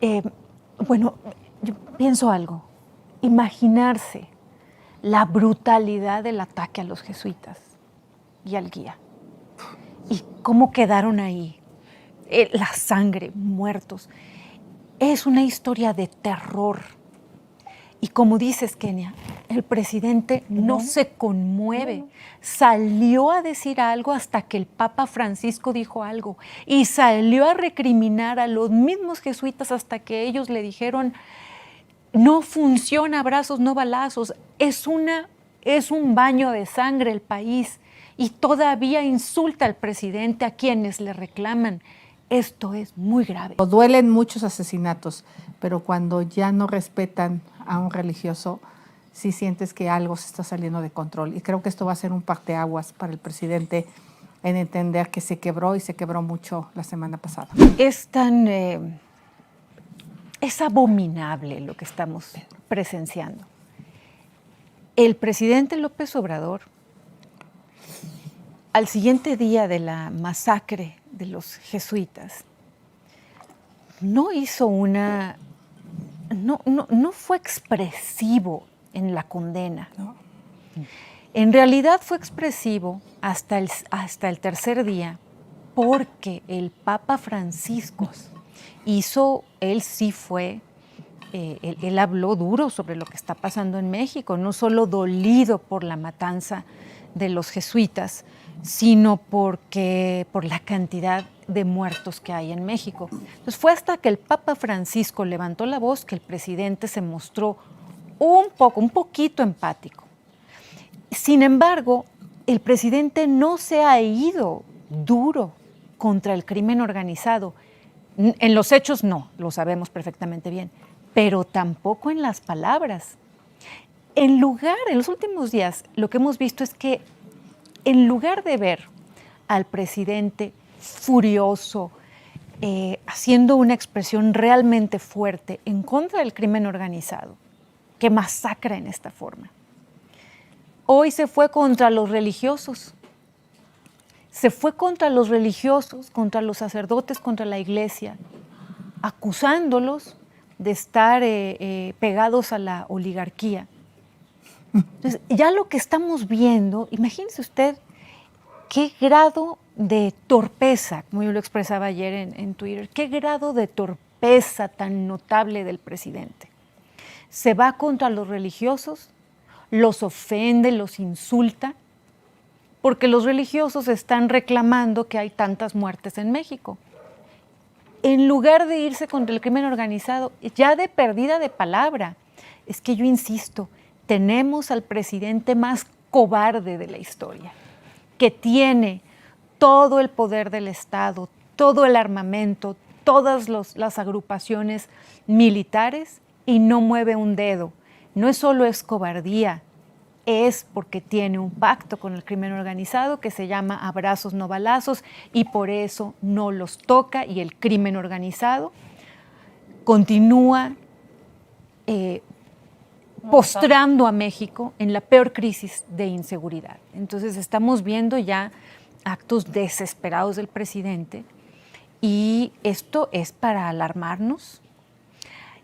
Eh, bueno, yo pienso algo. Imaginarse la brutalidad del ataque a los jesuitas y al guía. Y cómo quedaron ahí, la sangre, muertos. Es una historia de terror. Y como dices, Kenia, el presidente no se conmueve. Salió a decir algo hasta que el Papa Francisco dijo algo. Y salió a recriminar a los mismos jesuitas hasta que ellos le dijeron: no funciona abrazos, no balazos. Es un baño de sangre el país. Y todavía insulta al presidente, a quienes le reclaman. Esto es muy grave. Duelen muchos asesinatos, pero cuando ya no respetan a un religioso, sí sientes que algo se está saliendo de control. Y creo que esto va a ser un parteaguas para el presidente en entender que se quebró y se quebró mucho la semana pasada. Es abominable lo que estamos presenciando. El presidente López Obrador, al siguiente día de la masacre de los jesuitas, no fue expresivo en la condena. ¿No? En realidad fue expresivo hasta el tercer día, porque el Papa Francisco él habló duro sobre lo que está pasando en México, no solo dolido por la matanza de los jesuitas, sino por la cantidad de muertos que hay en México. Entonces fue hasta que el Papa Francisco levantó la voz que el presidente se mostró un poquito empático. Sin embargo, el presidente no se ha ido duro contra el crimen organizado. En los hechos no, lo sabemos perfectamente bien, pero tampoco en las palabras. En los últimos días, lo que hemos visto es que en lugar de ver al presidente furioso, haciendo una expresión realmente fuerte en contra del crimen organizado, que masacra en esta forma, hoy se fue contra los religiosos. Se fue contra los religiosos, contra los sacerdotes, contra la iglesia, acusándolos de estar pegados a la oligarquía. Entonces, ya lo que estamos viendo, imagínese usted qué grado de torpeza, como yo lo expresaba ayer en Twitter, qué grado de torpeza tan notable del presidente. Se va contra los religiosos, los ofende, los insulta, porque los religiosos están reclamando que hay tantas muertes en México. En lugar de irse contra el crimen organizado, ya de perdida de palabra, es que yo insisto, tenemos al presidente más cobarde de la historia, que tiene todo el poder del Estado, todo el armamento, todas las agrupaciones militares y no mueve un dedo. No solo es cobardía, es porque tiene un pacto con el crimen organizado que se llama abrazos no balazos y por eso no los toca, y el crimen organizado continúa postrando a México en la peor crisis de inseguridad. Entonces estamos viendo ya actos desesperados del presidente y esto es para alarmarnos.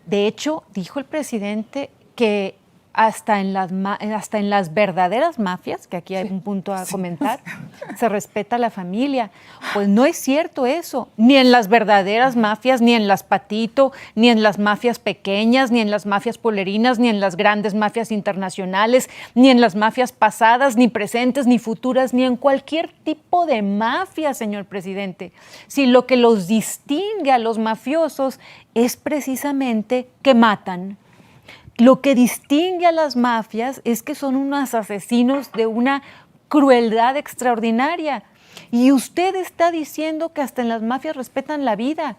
De hecho, dijo el presidente que hasta en las verdaderas mafias, que aquí hay un punto a comentar, se respeta la familia. Pues no es cierto eso, ni en las verdaderas mafias, ni en las Patito, ni en las mafias pequeñas, ni en las mafias polerinas, ni en las grandes mafias internacionales, ni en las mafias pasadas, ni presentes, ni futuras, ni en cualquier tipo de mafia, señor presidente. Si lo que los distingue a los mafiosos es precisamente que matan. Lo que distingue a las mafias es que son unos asesinos de una crueldad extraordinaria. Y usted está diciendo que hasta en las mafias respetan la vida.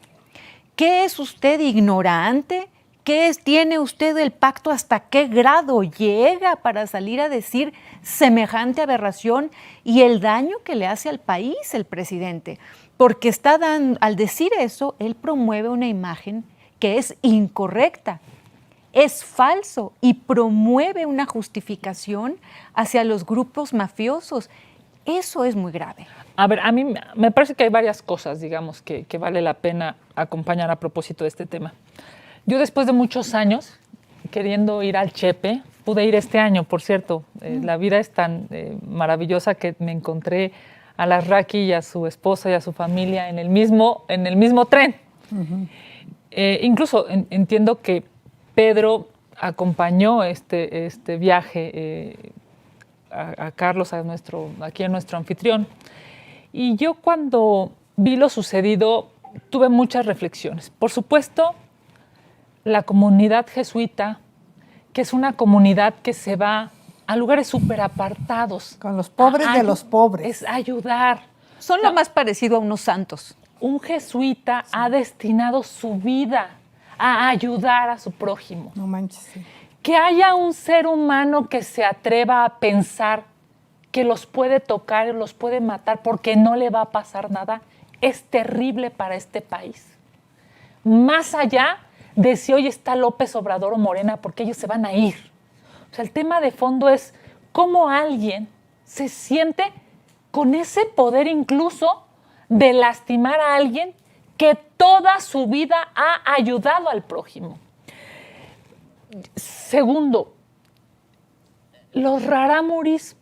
¿Qué es usted, ignorante? ¿Tiene usted el pacto? ¿Hasta qué grado llega para salir a decir semejante aberración y el daño que le hace al país el presidente? Porque al decir eso, él promueve una imagen que es incorrecta. Es falso y promueve una justificación hacia los grupos mafiosos. Eso es muy grave. A ver, a mí me parece que hay varias cosas, digamos, que vale la pena acompañar a propósito de este tema. Yo después de muchos años queriendo ir al Chepe, pude ir este año, por cierto. La vida es tan maravillosa que me encontré a Larraqui y a su esposa y a su familia en el mismo tren. Incluso entiendo que Pedro acompañó este viaje a Carlos, aquí a nuestro anfitrión. Y yo cuando vi lo sucedido tuve muchas reflexiones. Por supuesto, la comunidad jesuita, que es una comunidad que se va a lugares súper apartados. Con los pobres de los pobres. Es ayudar. Son lo más parecido a unos santos. Un jesuita ha destinado su vida a ayudar a su prójimo. No manches, sí. Que haya un ser humano que se atreva a pensar que los puede tocar y los puede matar porque no le va a pasar nada, es terrible para este país. Más allá de si hoy está López Obrador o Morena, porque ellos se van a ir. O sea, el tema de fondo es cómo alguien se siente con ese poder incluso de lastimar a alguien que toda su vida ha ayudado al prójimo. Segundo, los rarámuris,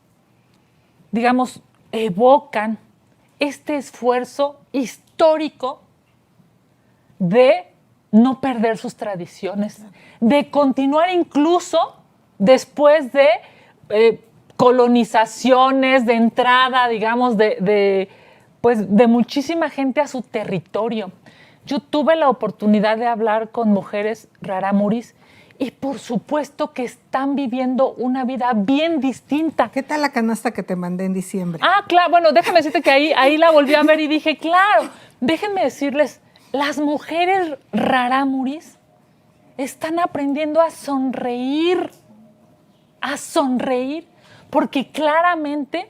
digamos, evocan este esfuerzo histórico de no perder sus tradiciones, de continuar incluso después de colonizaciones, de entrada, digamos, de muchísima gente a su territorio. Yo tuve la oportunidad de hablar con mujeres rarámuris y por supuesto que están viviendo una vida bien distinta. ¿Qué tal la canasta que te mandé en diciembre? Ah, claro, bueno, déjame decirte que ahí la volví a ver y dije, claro, déjenme decirles, las mujeres rarámuris están aprendiendo a sonreír, porque claramente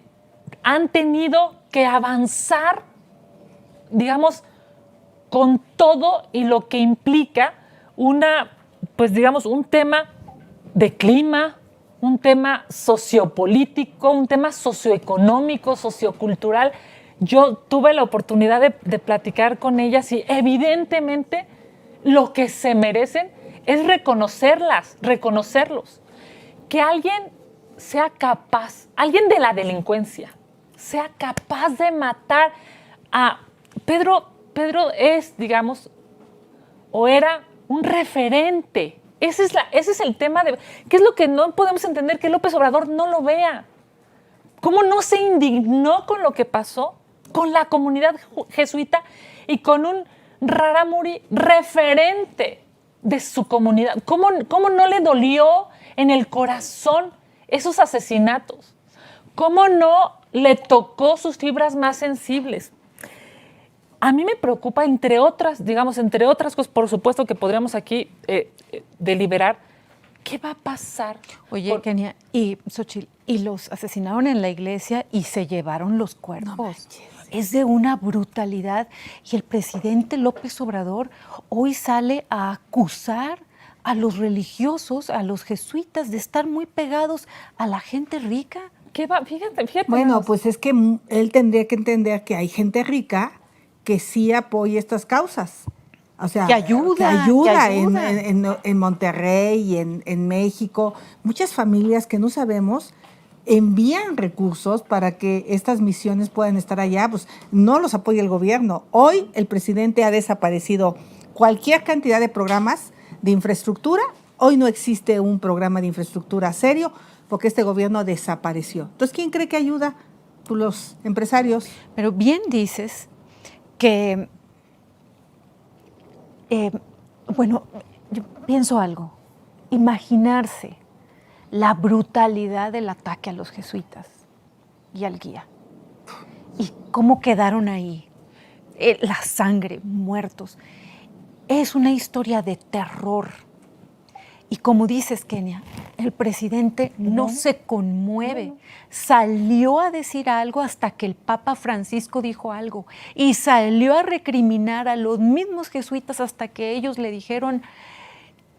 han tenido que avanzar, digamos, con todo y lo que implica un tema de clima, un tema sociopolítico, un tema socioeconómico, sociocultural. Yo tuve la oportunidad de platicar con ellas y evidentemente lo que se merecen es reconocerlos. Que alguien sea capaz, alguien de la delincuencia, sea capaz de matar a Pedro es, digamos, o era un referente. Ese es el tema de qué es lo que no podemos entender, que López Obrador no lo vea. ¿Cómo no se indignó con lo que pasó con la comunidad jesuita y con un rarámuri referente de su comunidad? ¿Cómo no le dolió en el corazón esos asesinatos? ¿Cómo no le tocó sus fibras más sensibles? A mí me preocupa, entre otras cosas, por supuesto que podríamos aquí deliberar, ¿qué va a pasar? Oye, Kenia, y Xochitl, y los asesinaron en la iglesia y se llevaron los cuerpos. No manches. Es de una brutalidad. Y el presidente López Obrador hoy sale a acusar a los religiosos, a los jesuitas, de estar muy pegados a la gente rica. ¿Qué va? Fíjate. Bueno, pues es que él tendría que entender que hay gente rica que sí apoya estas causas. O sea, que ayuda. En Monterrey y en México. Muchas familias que no sabemos envían recursos para que estas misiones puedan estar allá. Pues no los apoya el gobierno. Hoy el presidente ha desaparecido cualquier cantidad de programas de infraestructura. Hoy no existe un programa de infraestructura serio porque este gobierno desapareció. Entonces, ¿quién cree que ayuda? Pues los empresarios. Pero bien dices que, yo pienso algo, imaginarse la brutalidad del ataque a los jesuitas y al guía y cómo quedaron ahí, la sangre, muertos, es una historia de terror. Y como dices, Kenia, el presidente no se conmueve. Salió a decir algo hasta que el Papa Francisco dijo algo. Y salió a recriminar a los mismos jesuitas hasta que ellos le dijeron,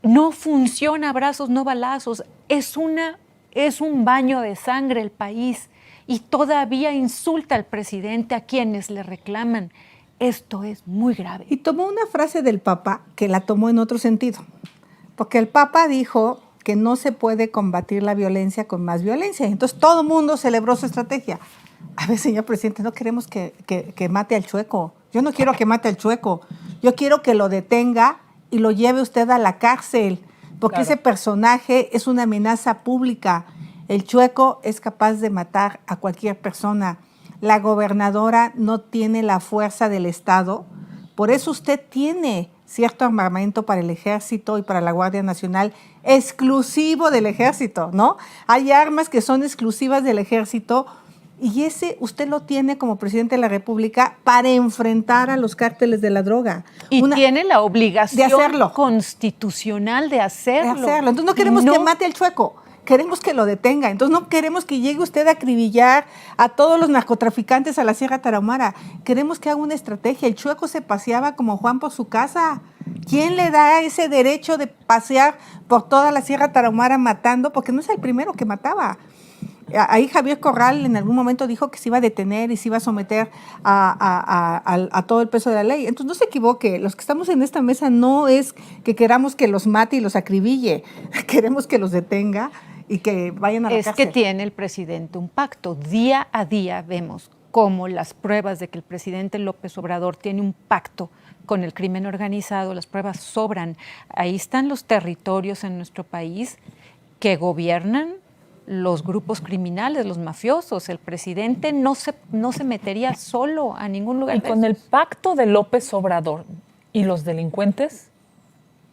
no funciona abrazos, no balazos. Es un baño de sangre el país. y todavía insulta al presidente a quienes le reclaman. Esto es muy grave. Y tomó una frase del Papa que la tomó en otro sentido, porque el Papa dijo que no se puede combatir la violencia con más violencia. Entonces todo el mundo celebró su estrategia. A ver, señor presidente, no queremos que mate al Chueco. Yo no quiero que mate al Chueco. Yo quiero que lo detenga y lo lleve usted a la cárcel, porque ese personaje es una amenaza pública. El Chueco es capaz de matar a cualquier persona. La gobernadora no tiene la fuerza del Estado. Por eso usted tiene cierto armamento para el Ejército y para la Guardia Nacional, exclusivo del Ejército, ¿no? Hay armas que son exclusivas del Ejército y ese usted lo tiene como presidente de la República para enfrentar a los cárteles de la droga. Y tiene la obligación de hacerlo. Constitucional de hacerlo. Entonces no queremos que mate al Chueco. Queremos que lo detenga. Entonces no queremos que llegue usted a acribillar a todos los narcotraficantes a la Sierra Tarahumara. Queremos que haga una estrategia. El Chueco se paseaba como Juan por su casa. ¿Quién le da ese derecho de pasear por toda la Sierra Tarahumara matando? Porque no es el primero que mataba. Ahí Javier Corral en algún momento dijo que se iba a detener y se iba a someter a todo el peso de la ley. Entonces no se equivoque, los que estamos en esta mesa no es que queramos que los mate y los acribille, queremos que los detenga y que vayan a la cárcel. Es que tiene el presidente un pacto. Día a día vemos cómo las pruebas de que el presidente López Obrador tiene un pacto con el crimen organizado, las pruebas sobran. Ahí están los territorios en nuestro país que gobiernan los grupos criminales, los mafiosos. El presidente no se metería solo a ningún lugar. Y con el pacto de López Obrador y los delincuentes,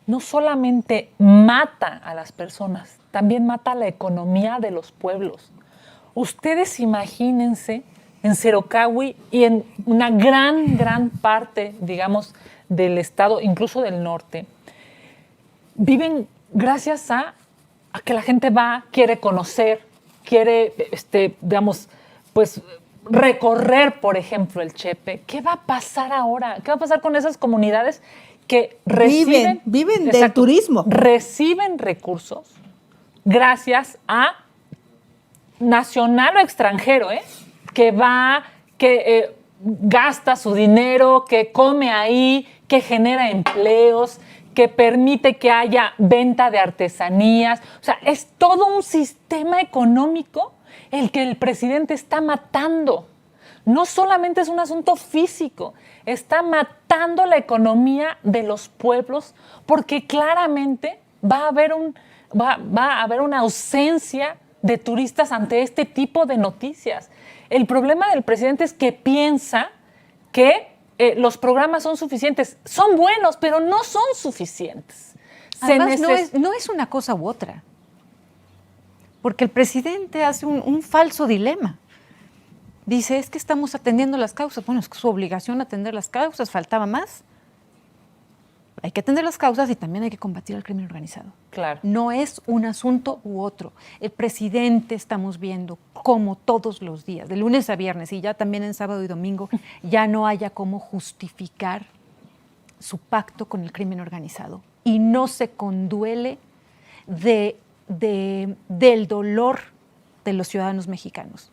no solamente mata a las personas, también mata la economía de los pueblos. Ustedes imagínense en Cerocahui y en una gran parte, digamos, del estado, incluso del norte, viven gracias a que la gente va, quiere conocer, quiere, digamos, pues recorrer, por ejemplo, el Chepe. ¿Qué va a pasar ahora? ¿Qué va a pasar con esas comunidades que viven del turismo? Reciben recursos gracias a nacional o extranjero, que va, que gasta su dinero, que come ahí, que genera empleos, que permite que haya venta de artesanías. O sea, es todo un sistema económico el que el presidente está matando. No solamente es un asunto físico, está matando la economía de los pueblos porque claramente va a haber una ausencia de turistas ante este tipo de noticias. El problema del presidente es que piensa que los programas son suficientes. Son buenos, pero no son suficientes. Además, no es una cosa u otra. Porque el presidente hace un falso dilema. Dice, es que estamos atendiendo las causas. Bueno, es su obligación atender las causas. Faltaba más. Hay que atender las causas y también hay que combatir el crimen organizado. Claro. No es un asunto u otro. El presidente estamos viendo cómo todos los días, de lunes a viernes y ya también en sábado y domingo, ya no haya cómo justificar su pacto con el crimen organizado. Y no se conduele del dolor de los ciudadanos mexicanos.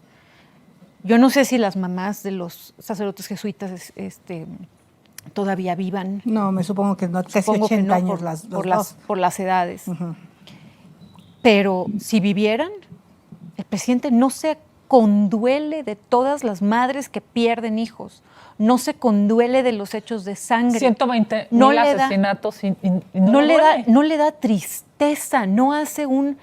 Yo no sé si las mamás de los sacerdotes jesuitas todavía vivan. No, me supongo que no, casi 80 años por las edades. Uh-huh. Pero si vivieran, el presidente no se conduele de todas las madres que pierden hijos, no se conduele de los hechos de sangre. 120,000 asesinatos y no le da tristeza, no hace un...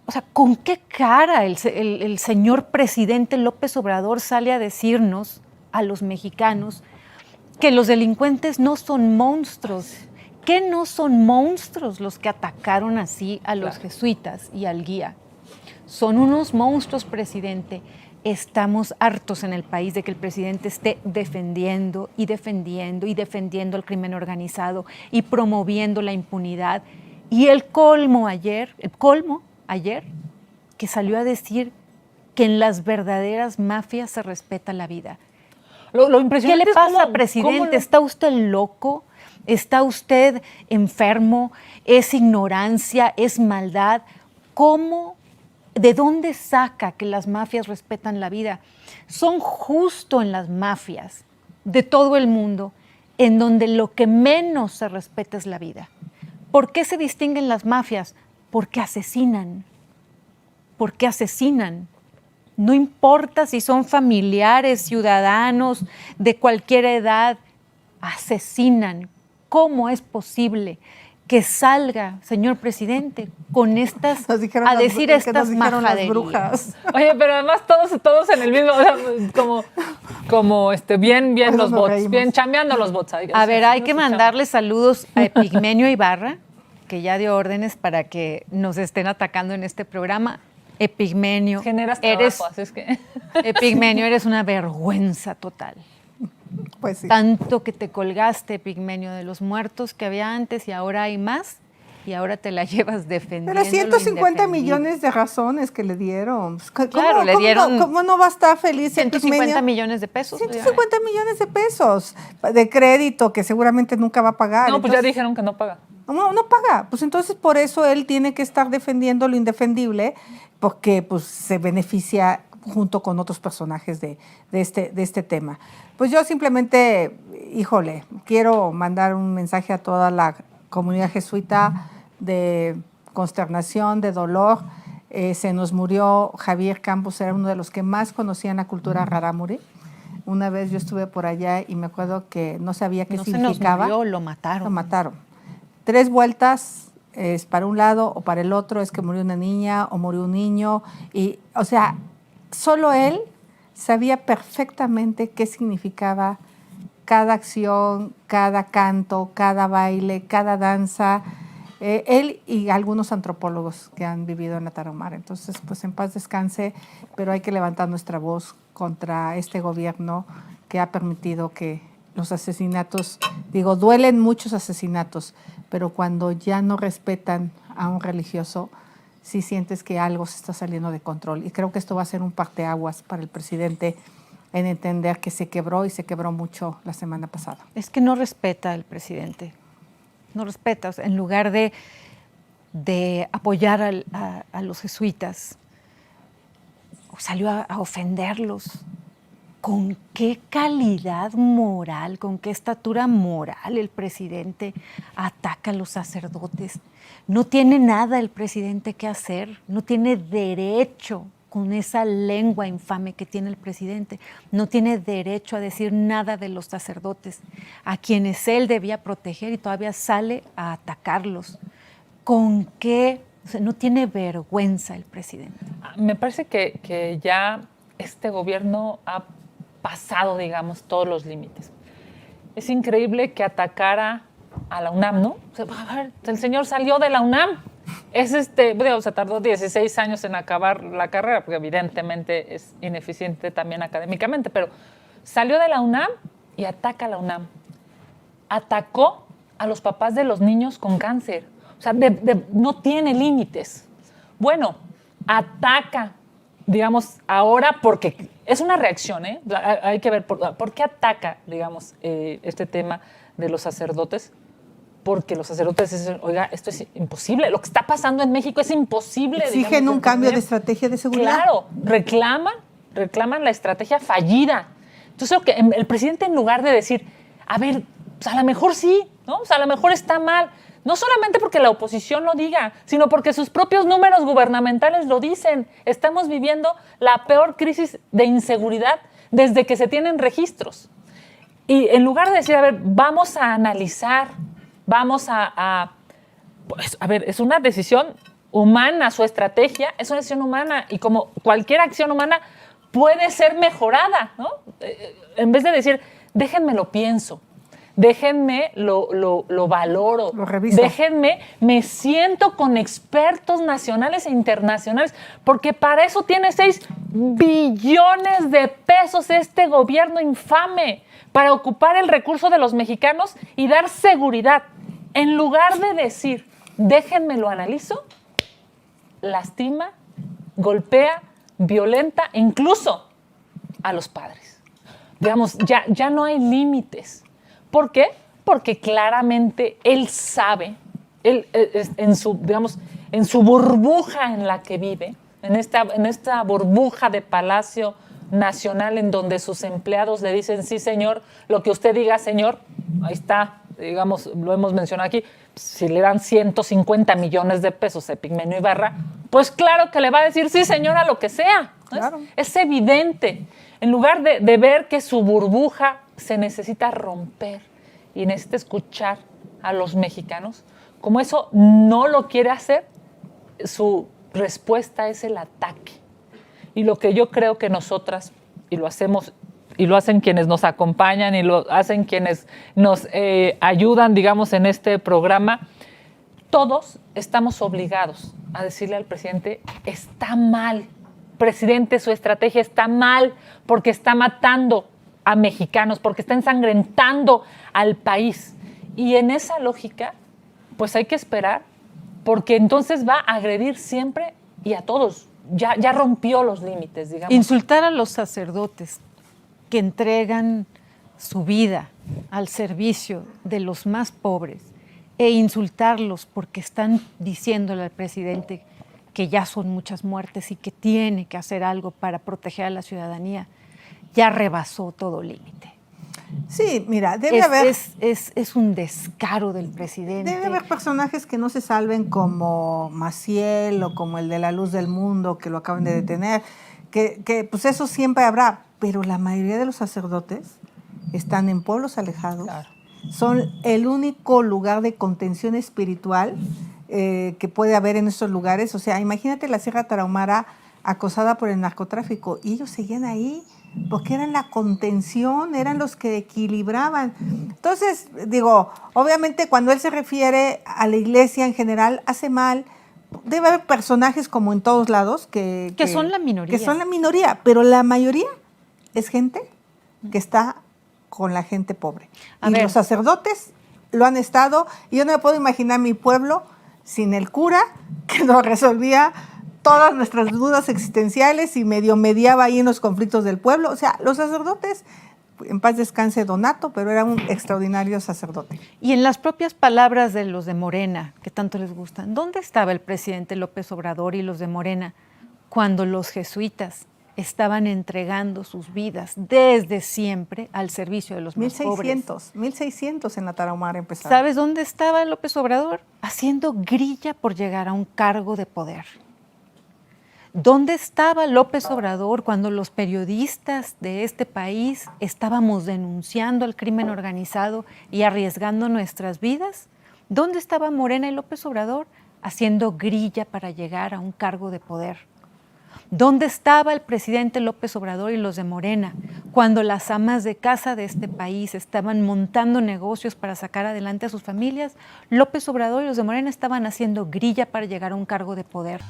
O sea, ¿con qué cara el señor presidente López Obrador sale a decirnos a los mexicanos que los delincuentes no son monstruos? ¿Qué no son monstruos los que atacaron así a los jesuitas y al guía? Son unos monstruos, presidente. Estamos hartos en el país de que el presidente esté defendiendo el crimen organizado y promoviendo la impunidad. Y el colmo ayer, que salió a decir que en las verdaderas mafias se respeta la vida. Lo impresionante ¿Qué le pasa, presidente? ¿Está usted loco? ¿Está usted enfermo? ¿Es ignorancia? ¿Es maldad? ¿Cómo ¿De dónde saca que las mafias respetan la vida? Son justo en las mafias de todo el mundo en donde lo que menos se respeta es la vida. ¿Por qué se distinguen las mafias? Porque asesinan. Porque asesinan. No importa si son familiares, ciudadanos, de cualquier edad, asesinan. ¿Cómo es posible que salga, señor presidente, con estas, a decir estas majaderías? Brujas. Oye, pero además todos en el mismo, o sea, como bien Pues los nos bots, reímos. bien chambeando los bots. A ver, hay que mandarle saludos a Epigmenio Ibarra, que ya dio órdenes para que nos estén atacando en este programa. Epigmenio, Generas trabajo, así es que... Epigmenio, eres una vergüenza total. Pues sí. Tanto que te colgaste, Epigmenio, de los muertos que había antes y ahora hay más, y ahora te la llevas defendiendo. Pero 150 lo indefendible. millones de razones que le dieron. ¿Cómo, Claro, le dieron ¿cómo no va a estar feliz 150 Epigmenio? millones de pesos. 150 millones de pesos de crédito que seguramente nunca va a pagar. No, pues ya Entonces, dijeron que no paga. no paga. Pues entonces por eso él tiene que estar defendiendo lo indefendible, porque pues se beneficia junto con otros personajes de este tema. Pues yo simplemente, híjole, quiero mandar un mensaje a toda la comunidad jesuita de consternación, de dolor. Se nos murió Javier Campos, era uno de los que más conocían la cultura rarámuri. Una vez yo estuve por allá y me acuerdo que no sabía qué No significaba. se nos murió, lo mataron. Lo mataron. 3 vueltas, es para un lado o para el otro, es que murió una niña o murió un niño. Y, o sea, solo él sabía perfectamente qué significaba cada acción, cada canto, cada baile, cada danza. Él y algunos antropólogos que han vivido en la Tarahumara. Entonces, pues en paz descanse, pero hay que levantar nuestra voz contra este gobierno que ha permitido que los asesinatos, digo, duelen muchos asesinatos, pero cuando ya no respetan a un religioso, sí sientes que algo se está saliendo de control. Y creo que esto va a ser un parteaguas para el presidente en entender que se quebró y se quebró mucho la semana pasada. Es que no respeta al presidente. No respeta. O sea, en lugar de apoyar a los jesuitas, salió a ofenderlos. ¿Con qué calidad moral, con qué estatura moral el presidente ataca a los sacerdotes? No tiene nada el presidente que hacer, no tiene derecho, con esa lengua infame que tiene el presidente, no tiene derecho a decir nada de los sacerdotes, a quienes él debía proteger, y todavía sale a atacarlos. ¿Con qué? O sea, no tiene vergüenza el presidente. Me parece que ya este gobierno ha pasado, digamos, todos los límites. Es increíble que atacara a la UNAM, ¿no? O sea, a ver, el señor salió de la UNAM. O sea, tardó 16 años en acabar la carrera, porque evidentemente es ineficiente también académicamente, pero salió de la UNAM y ataca a la UNAM. Atacó a los papás de los niños con cáncer. O sea, no tiene límites. Bueno, ataca, digamos, ahora porque es una reacción, ¿eh? Hay que ver por qué ataca, digamos, este tema de los sacerdotes. Porque los sacerdotes dicen, oiga, esto es imposible, lo que está pasando en México es imposible. Exigen digamos, un cambio de estrategia de seguridad. Claro, reclaman la estrategia fallida. Entonces, el presidente, en lugar de decir, a ver, pues a lo mejor sí, ¿no? O sea, a lo mejor está mal, no solamente porque la oposición lo diga, sino porque sus propios números gubernamentales lo dicen. Estamos viviendo la peor crisis de inseguridad desde que se tienen registros. Y en lugar de decir, a ver, vamos a analizar, pues, a ver, es una decisión humana, su estrategia es una decisión humana y como cualquier acción humana puede ser mejorada, ¿no? En vez de decir, déjenme lo pienso, déjenme lo valoro, lo reviso. Déjenme, me siento con expertos nacionales e internacionales, porque para eso tiene 6 billones de pesos este gobierno infame, para ocupar el recurso de los mexicanos y dar seguridad. En lugar de decir, déjenme lo analizo, lastima, golpea, violenta, incluso a los padres. Digamos, ya no hay límites. ¿Por qué? Porque claramente él sabe, en su burbuja en la que vive, en esta burbuja de Palacio Nacional en donde sus empleados le dicen, sí, señor, lo que usted diga, señor, ahí está, digamos, lo hemos mencionado aquí, si le dan 150 millones de pesos a Epigmenio Ibarra, pues claro que le va a decir, sí, señora, lo que sea. ¿No? Claro. Es evidente. En lugar de ver que su burbuja se necesita romper y necesita escuchar a los mexicanos, como eso no lo quiere hacer, su respuesta es el ataque. Y lo que yo creo que nosotras, y lo hacemos, y lo hacen quienes nos acompañan, y lo hacen quienes nos ayudan, digamos, en este programa, todos estamos obligados a decirle al presidente, está mal, presidente, su estrategia está mal, porque está matando a mexicanos, porque está ensangrentando al país. Y en esa lógica, pues hay que esperar, porque entonces va a agredir siempre y a todos. Ya rompió los límites, digamos. Insultar a los sacerdotes que entregan su vida al servicio de los más pobres e insultarlos porque están diciéndole al presidente que ya son muchas muertes y que tiene que hacer algo para proteger a la ciudadanía, ya rebasó todo límite. Sí, mira, debe haber... Es un descaro del presidente. Debe haber personajes que no se salven como Maciel o como el de La Luz del Mundo, que lo acaban de detener, que pues eso siempre habrá, pero la mayoría de los sacerdotes están en pueblos alejados, claro. Son el único lugar de contención espiritual que puede haber en estos lugares. O sea, imagínate la Sierra Tarahumara acosada por el narcotráfico y ellos seguían ahí porque eran la contención, eran los que equilibraban. Entonces, digo, obviamente cuando él se refiere a la iglesia en general, hace mal. Debe haber personajes como en todos lados que son la minoría. Que son la minoría, pero la mayoría es gente que está con la gente pobre. Y los sacerdotes lo han estado, y yo no me puedo imaginar mi pueblo sin el cura que nos resolvía todas nuestras dudas existenciales y medio mediaba ahí en los conflictos del pueblo. O sea, los sacerdotes, en paz descanse Donato, pero era un extraordinario sacerdote. Y en las propias palabras de los de Morena, que tanto les gustan, ¿dónde estaba el presidente López Obrador y los de Morena cuando los jesuitas estaban entregando sus vidas desde siempre al servicio de los más pobres? 1600 en la Tarahumara empezaron. ¿Sabes dónde estaba López Obrador? Haciendo grilla por llegar a un cargo de poder. ¿Dónde estaba López Obrador cuando los periodistas de este país estábamos denunciando el crimen organizado y arriesgando nuestras vidas? ¿Dónde estaba Morena y López Obrador? Haciendo grilla para llegar a un cargo de poder. ¿Dónde estaba el presidente López Obrador y los de Morena cuando las amas de casa de este país estaban montando negocios para sacar adelante a sus familias? López Obrador y los de Morena estaban haciendo grilla para llegar a un cargo de poder.